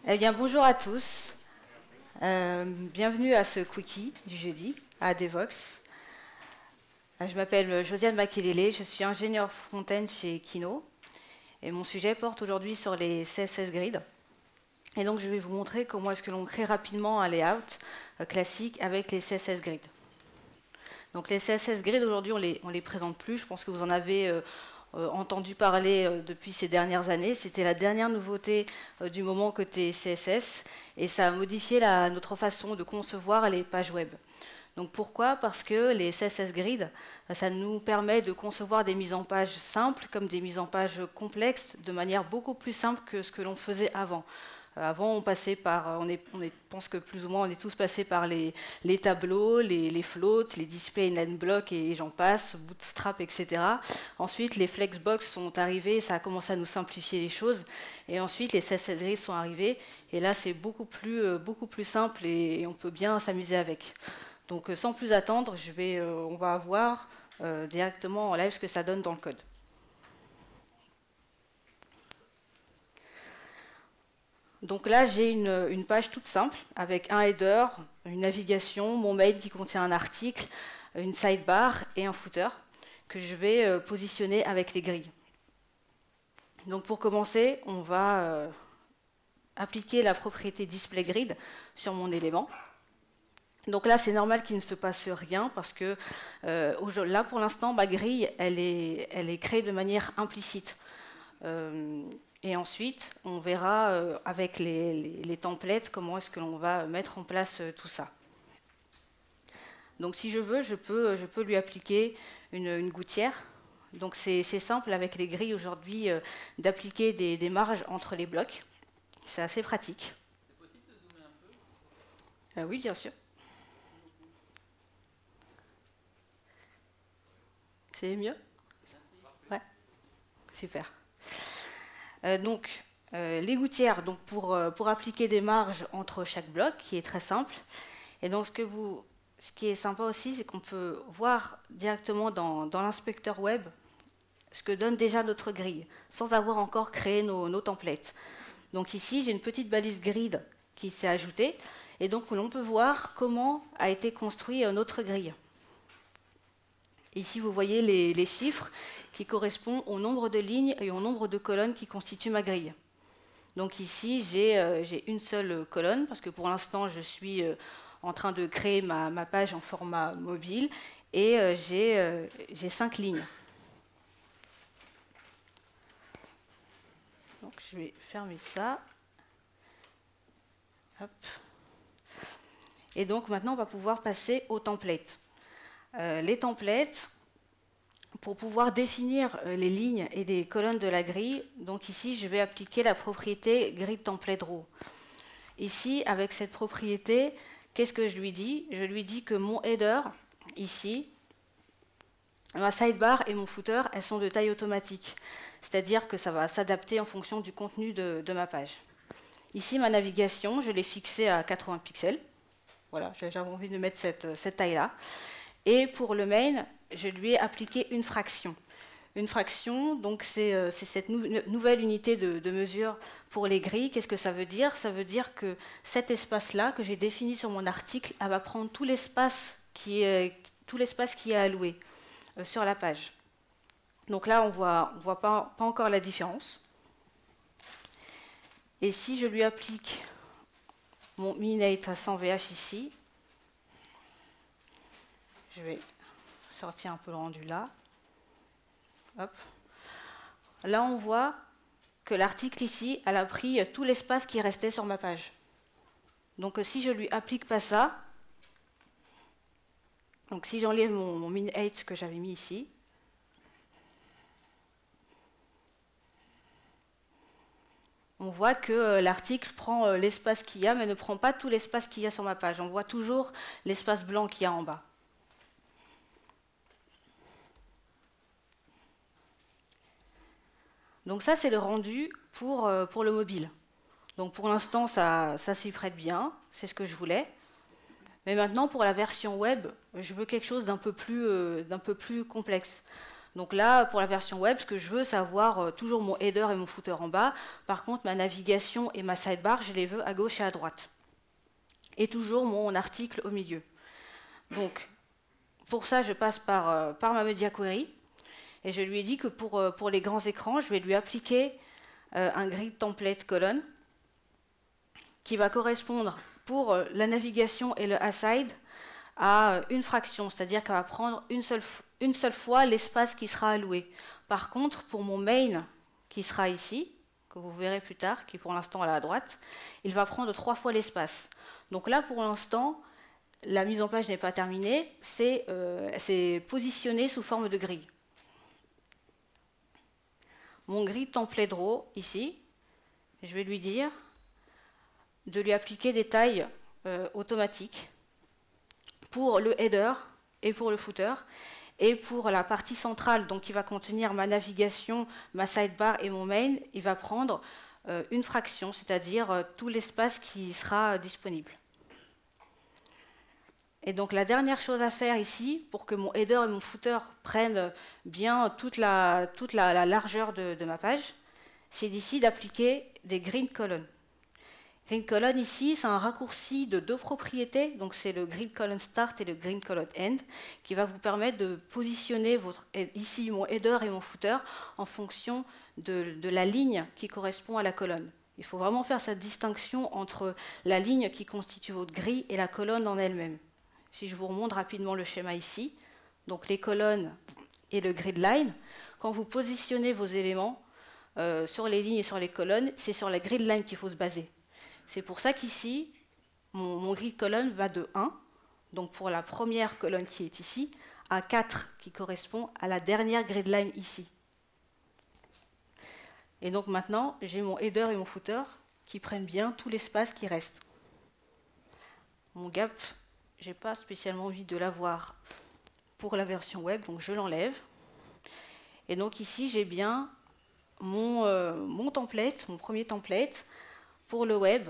Eh bien, bonjour à tous. Bienvenue à ce quickie du jeudi à Devox. Je m'appelle Josiane Makelele, je suis ingénieure front-end chez Kino et mon sujet porte aujourd'hui sur les CSS Grid. Et donc, je vais vous montrer comment est-ce que l'on crée rapidement un layout classique avec les CSS Grid. Donc, les CSS Grid, aujourd'hui, on les présente plus. Je pense que vous en avez entendu parler depuis ces dernières années. C'était la dernière nouveauté du moment côté CSS et ça a modifié notre façon de concevoir les pages web. Donc pourquoi? Parce que les CSS Grid, ça nous permet de concevoir des mises en page simples comme des mises en page complexes de manière beaucoup plus simple que ce que l'on faisait avant. Avant, on passait par, pense que plus ou moins on est tous passés par les tableaux, les floats, les display inline block et j'en passe, Bootstrap, etc. Ensuite, les flexbox sont arrivés, ça a commencé à nous simplifier les choses. Et ensuite, les CSS Grid sont arrivés. Et là, c'est beaucoup plus simple et on peut bien s'amuser avec. Donc, sans plus attendre, on va voir directement en live ce que ça donne dans le code. Donc là, j'ai une page toute simple avec un header, une navigation, mon mail qui contient un article, une sidebar et un footer que je vais positionner avec les grilles. Donc pour commencer, on va appliquer la propriété display grid sur mon élément. Donc là, c'est normal qu'il ne se passe rien parce que là, pour l'instant, ma grille, elle est créée de manière implicite. Et ensuite, on verra avec les templates comment est-ce que l'on va mettre en place tout ça. Donc si je veux, je peux lui appliquer une gouttière. Donc c'est simple avec les grilles aujourd'hui d'appliquer des marges entre les blocs. C'est assez pratique. C'est possible de zoomer un peu? Oui, bien sûr. C'est mieux? Ouais, super. Donc, les gouttières, donc pour appliquer des marges entre chaque bloc, qui est très simple. Et donc, ce qui est sympa aussi, c'est qu'on peut voir directement dans l'inspecteur web ce que donne déjà notre grille, sans avoir encore créé nos templates. Donc ici, j'ai une petite balise grid qui s'est ajoutée, et donc l'on peut voir comment a été construit notre grille. Ici, vous voyez les chiffres qui correspondent au nombre de lignes et au nombre de colonnes qui constituent ma grille. Donc ici, j'ai une seule colonne, parce que pour l'instant, je suis en train de créer ma page en format mobile, et j'ai 5 lignes. Donc je vais fermer ça. Hop. Et donc maintenant, on va pouvoir passer aux templates. Les templates, pour pouvoir définir les lignes et les colonnes de la grille, donc ici, je vais appliquer la propriété grid template row. Ici, avec cette propriété, qu'est-ce que je lui dis? Je lui dis que mon header, ici, ma sidebar et mon footer, elles sont de taille automatique. C'est-à-dire que ça va s'adapter en fonction du contenu de ma page. Ici, ma navigation, je l'ai fixée à 80 pixels. Voilà, j'avais envie de mettre cette taille-là. Et pour le main, je lui ai appliqué une fraction. Une fraction, donc c'est cette nouvelle unité de mesure pour les grilles. Qu'est-ce que ça veut dire? Ça veut dire que cet espace-là, que j'ai défini sur mon article, elle va prendre tout l'espace qui est alloué sur la page. Donc là, on voit pas encore la différence. Et si je lui applique mon min8 à 100 VH ici, je vais sortir un peu le rendu là. Hop. Là, on voit que l'article ici, elle a pris tout l'espace qui restait sur ma page. Donc si je lui applique pas ça, donc si j'enlève mon min8 que j'avais mis ici, on voit que l'article prend l'espace qu'il y a, mais ne prend pas tout l'espace qu'il y a sur ma page. On voit toujours l'espace blanc qu'il y a en bas. Donc ça, c'est le rendu pour le mobile. Donc pour l'instant, ça s'y prête bien, c'est ce que je voulais. Mais maintenant, pour la version web, je veux quelque chose d'un peu plus complexe. Donc là, pour la version web, ce que je veux, c'est avoir toujours mon header et mon footer en bas. Par contre, ma navigation et ma sidebar, je les veux à gauche et à droite. Et toujours mon article au milieu. Donc, pour ça, je passe par ma Media Query. Et je lui ai dit que pour les grands écrans, je vais lui appliquer un grid template colonne qui va correspondre pour la navigation et le aside à une fraction, c'est-à-dire qu'elle va prendre une seule fois l'espace qui sera alloué. Par contre, pour mon main qui sera ici, que vous verrez plus tard, qui pour l'instant est à droite, il va prendre 3 fois l'espace. Donc là, pour l'instant, la mise en page n'est pas terminée, c'est positionné sous forme de grille. Mon grid template draw, ici, je vais lui dire de lui appliquer des tailles automatiques pour le header et pour le footer, et pour la partie centrale, donc qui va contenir ma navigation, ma sidebar et mon main, il va prendre une fraction, c'est-à-dire tout l'espace qui sera disponible. Et donc la dernière chose à faire ici, pour que mon header et mon footer prennent bien toute la largeur de ma page, c'est d'ici d'appliquer des grid columns. Grid column ici, c'est un raccourci de 2 propriétés, donc c'est le grid column start et le grid column end, qui va vous permettre de positionner ici mon header et mon footer en fonction de la ligne qui correspond à la colonne. Il faut vraiment faire cette distinction entre la ligne qui constitue votre grille et la colonne en elle-même. Si je vous remonte rapidement le schéma ici, donc les colonnes et le grid line, quand vous positionnez vos éléments sur les lignes et sur les colonnes, c'est sur la grid line qu'il faut se baser. C'est pour ça qu'ici, mon grid colonne va de 1, donc pour la première colonne qui est ici, à 4, qui correspond à la dernière grid line ici. Et donc maintenant, j'ai mon header et mon footer qui prennent bien tout l'espace qui reste. Mon gap, je n'ai pas spécialement envie de l'avoir pour la version web, donc je l'enlève. Et donc ici, j'ai bien mon template, mon premier template, pour le web,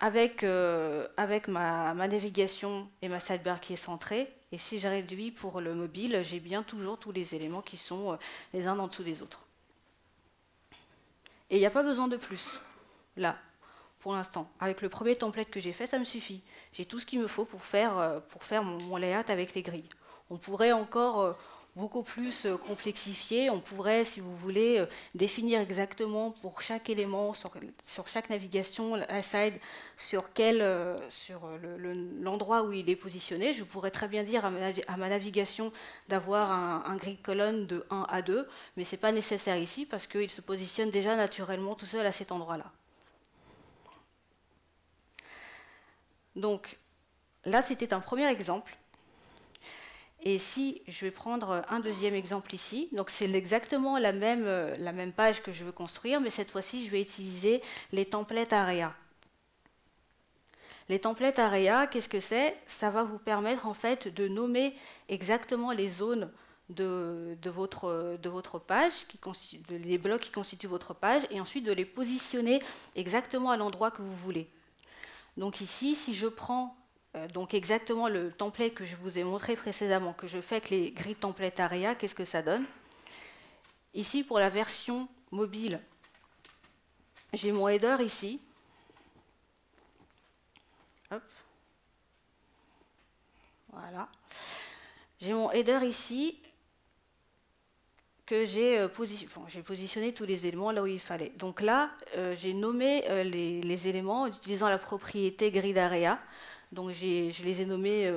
avec ma navigation et ma sidebar qui est centrée. Et si je réduis pour le mobile, j'ai bien toujours tous les éléments qui sont les uns en dessous des autres. Et il n'y a pas besoin de plus, là, pour l'instant. Avec le premier template que j'ai fait, ça me suffit. J'ai tout ce qu'il me faut pour faire mon layout avec les grilles. On pourrait encore beaucoup plus complexifié. On pourrait, si vous voulez, définir exactement pour chaque élément, sur chaque navigation, aside, sur l'endroit où il est positionné. Je pourrais très bien dire à ma navigation d'avoir un grid colonne de 1 à 2, mais ce n'est pas nécessaire ici parce qu'il se positionne déjà naturellement tout seul à cet endroit-là. Donc là, c'était un premier exemple. Et si je vais prendre un deuxième exemple ici, donc c'est exactement la même page que je veux construire, mais cette fois-ci, je vais utiliser les templates AREA. Les templates AREA, qu'est-ce que c'est? Ça va vous permettre en fait de nommer exactement les zones de votre page, les blocs qui constituent votre page, et ensuite de les positionner exactement à l'endroit que vous voulez. Donc ici, si je prends donc exactement le template que je vous ai montré précédemment, que je fais avec les grid templates AREA, qu'est-ce que ça donne? Ici, pour la version mobile, j'ai mon header ici. Hop. Voilà. J'ai mon header ici que j'ai positionné tous les éléments là où il fallait. Donc là, j'ai nommé les éléments en utilisant la propriété grid AREA. Donc je les ai nommés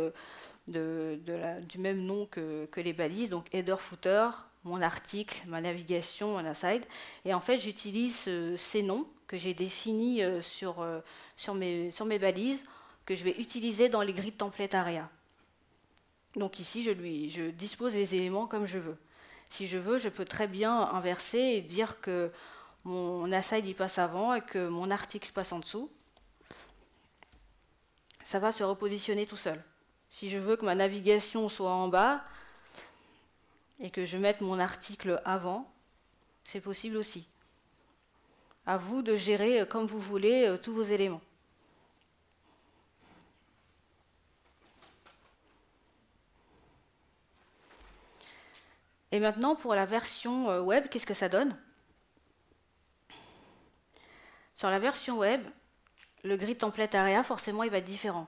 du même nom que les balises, donc header, footer, mon article, ma navigation, mon aside. Et en fait, j'utilise ces noms que j'ai définis sur mes balises, que je vais utiliser dans les grid templates AREA. Donc ici, je dispose les éléments comme je veux. Si je veux, je peux très bien inverser et dire que mon aside il passe avant et que mon article passe en dessous. Ça va se repositionner tout seul. Si je veux que ma navigation soit en bas et que je mette mon article avant, c'est possible aussi. À vous de gérer comme vous voulez tous vos éléments. Et maintenant, pour la version web, qu'est-ce que ça donne? Sur la version web, le grid template area, forcément, il va être différent.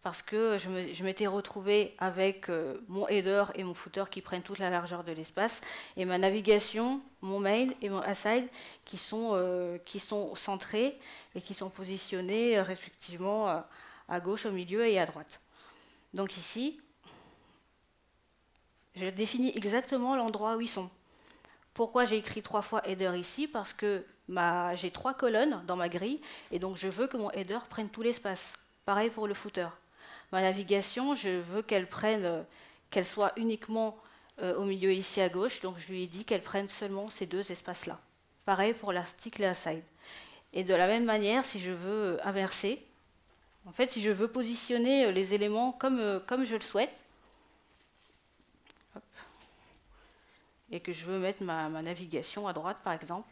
Parce que je m'étais retrouvée avec mon header et mon footer qui prennent toute la largeur de l'espace, et ma navigation, mon mail et mon aside qui sont centrés et qui sont positionnés respectivement à gauche, au milieu et à droite. Donc ici, je définis exactement l'endroit où ils sont. Pourquoi j'ai écrit 3 fois header ici? Parce que j'ai 3 colonnes dans ma grille, et donc je veux que mon header prenne tout l'espace. Pareil pour le footer. Ma navigation, je veux qu'elle soit uniquement au milieu ici à gauche, donc je lui ai dit qu'elle prenne seulement ces 2 espaces-là. Pareil pour l'article et aside. Et de la même manière, si je veux inverser, en fait, si je veux positionner les éléments comme je le souhaite, hop, et que je veux mettre ma navigation à droite, par exemple,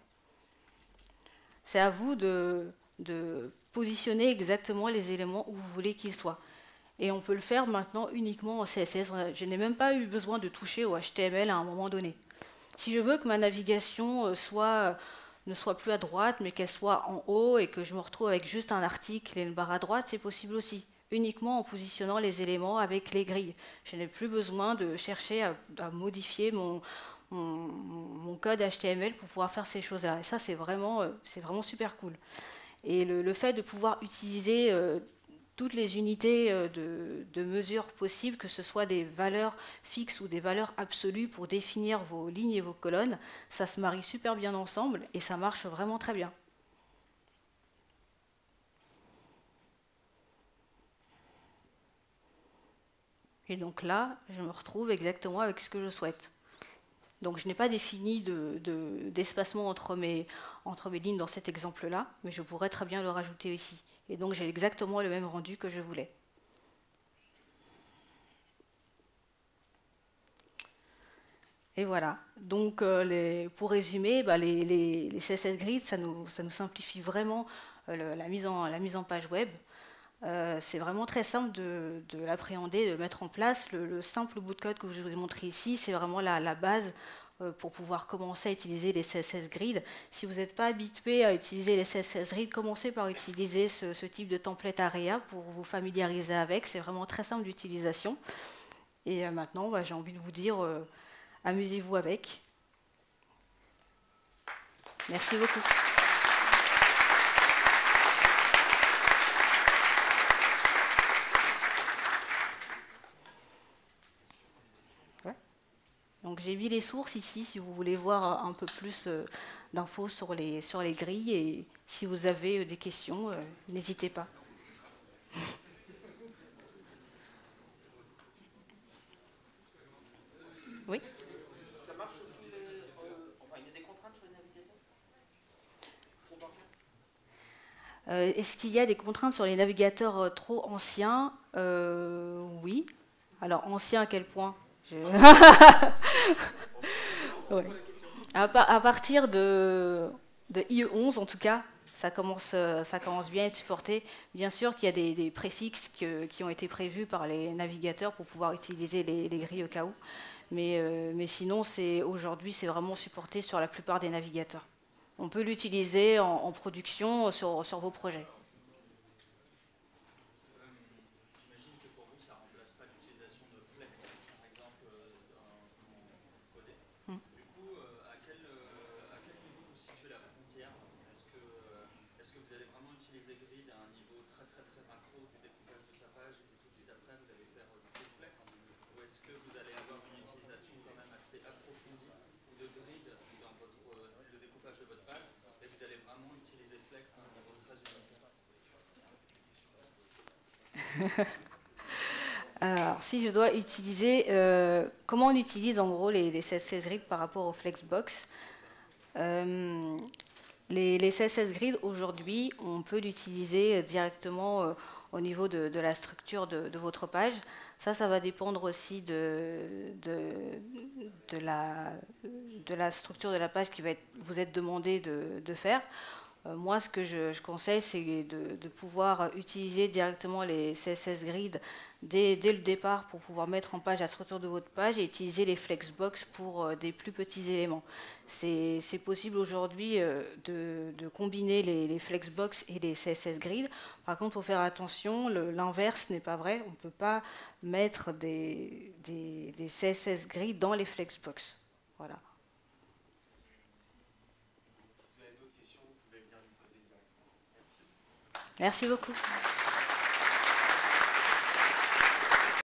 c'est à vous de positionner exactement les éléments où vous voulez qu'ils soient. Et on peut le faire maintenant uniquement en CSS. Je n'ai même pas eu besoin de toucher au HTML à un moment donné. Si je veux que ma navigation ne soit plus à droite, mais qu'elle soit en haut et que je me retrouve avec juste un article et une barre à droite, c'est possible aussi. Uniquement en positionnant les éléments avec les grilles. Je n'ai plus besoin de chercher à modifier mon code HTML pour pouvoir faire ces choses-là. Et ça, c'est vraiment super cool. Et le fait de pouvoir utiliser toutes les unités de mesure possibles, que ce soit des valeurs fixes ou des valeurs absolues pour définir vos lignes et vos colonnes, ça se marie super bien ensemble et ça marche vraiment très bien. Et donc là, je me retrouve exactement avec ce que je souhaite. Donc je n'ai pas défini d'espacement entre mes lignes dans cet exemple-là, mais je pourrais très bien le rajouter ici. Et donc j'ai exactement le même rendu que je voulais. Et voilà. Donc pour résumer, les CSS Grid, ça nous simplifie vraiment la mise en page web. C'est vraiment très simple de l'appréhender, de mettre en place. Le simple bout de code que je vous ai montré ici, c'est vraiment la base pour pouvoir commencer à utiliser les CSS Grid. Si vous n'êtes pas habitué à utiliser les CSS Grid, commencez par utiliser ce type de template area pour vous familiariser avec. C'est vraiment très simple d'utilisation. Et maintenant, j'ai envie de vous dire, amusez-vous avec. Merci beaucoup. Donc j'ai mis les sources ici si vous voulez voir un peu plus d'infos sur les grilles, et si vous avez des questions, n'hésitez pas. Oui. Ça marche sur tous les... enfin, il y a des contraintes sur les navigateurs? Est-ce qu'il y a des contraintes sur les navigateurs trop anciens? Oui. Alors anciens à quel point? Ouais. À partir de IE11 en tout cas, ça commence bien à être supporté. Bien sûr qu'il y a des préfixes qui ont été prévus par les navigateurs pour pouvoir utiliser les grilles au cas où. Mais sinon, aujourd'hui, c'est vraiment supporté sur la plupart des navigateurs. On peut l'utiliser en production sur vos projets. J'imagine que pour vous, ça ne remplace pas l'utilisation de Flex, par exemple, dans Codé. Du coup, à quel niveau vous situez la frontière? Est-ce que vous allez vraiment utiliser Grid à un niveau très macro du découpage de sa page, et tout de suite après, vous allez faire du Flex? Ou est-ce que vous allez avoir une utilisation quand même assez approfondie de Grid dans le découpage de votre page, et vous allez vraiment utiliser Flex à un niveau très unitaire? Alors, si je dois utiliser, comment on utilise en gros les CSS Grid par rapport au Flexbox? Les CSS Grid aujourd'hui, on peut l'utiliser directement au niveau de la structure de votre page. Ça va dépendre aussi de la structure de la page qui va vous être demandé de faire. Moi, ce que je conseille, c'est de pouvoir utiliser directement les CSS Grid dès le départ pour pouvoir mettre en page la structure de votre page et utiliser les flexbox pour des plus petits éléments. C'est possible aujourd'hui de combiner les flexbox et les CSS Grid. Par contre, il faut faire attention, l'inverse n'est pas vrai. On ne peut pas mettre des CSS Grid dans les flexbox. Voilà. Merci beaucoup.